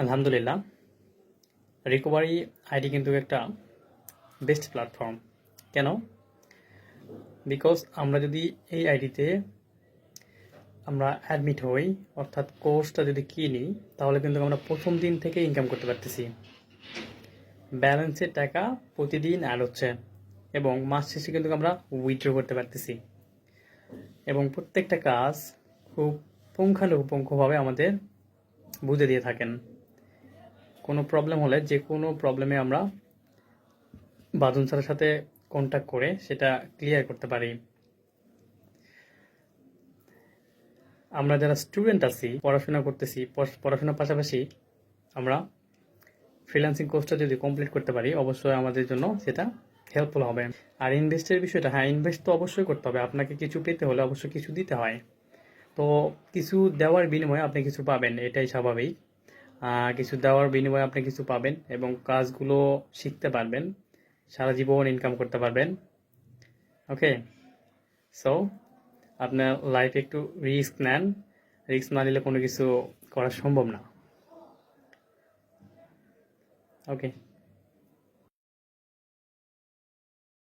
আলহামদুলিল্লাহ, recovery ID কিন্তু একটা বেস্ট প্ল্যাটফর্ম। কেন? বিকজ আমরা যদি এই আইডিতে আমরা অ্যাডমিট হই, অর্থাৎ কোর্সটা যদি কিনি, তাহলে কিন্তু আমরা প্রথম দিন থেকে ইনকাম করতে পারতেছি। ব্যালেন্সের টাকা প্রতিদিন অ্যাড হচ্ছে এবং মাস শেষে কিন্তু আমরা উইথড্র করতে পারতেছি এবং প্রত্যেকটা কাজ খুব পুঙ্খানুপুঙ্খভাবে আমাদের বুঝে দিয়ে থাকেন। কোনো প্রবলেম হলে যে কোনো প্রবলেমে আমরা বাদন স্যারের সাথে কন্ট্যাক্ট করে সেটা ক্লিয়ার করতে পারি। আমরা যারা স্টুডেন্ট আছি, পড়াশোনা করতেছি, পড়াশোনার পাশাপাশি আমরা ফ্রিল্যান্সিং কোর্সটা যদি কমপ্লিট করতে পারি, অবশ্যই আমাদের জন্য সেটা হেল্পফুল হবে। আর ইনভেস্টের বিষয়টা, হ্যাঁ, ইনভেস্ট তো অবশ্যই করতে হবে। আপনাকে কিছু পেতে হলে অবশ্যই কিছু দিতে হয়। তো কিছু দেওয়ার বিনিময়ে আপনি কিছু পাবেন, এটাই স্বাভাবিক। কিছু দেওয়ার বিনিময়ে আপনি কিছু পাবেন এবং কাজগুলো শিখতে পারবেন, সারা জীবন ইনকাম করতে পারবেন। ওকে, সো আপনার লাইফে একটু রিস্ক নেন। রিস্ক না নিলে কোনো কিছু করা সম্ভব না। ওকে।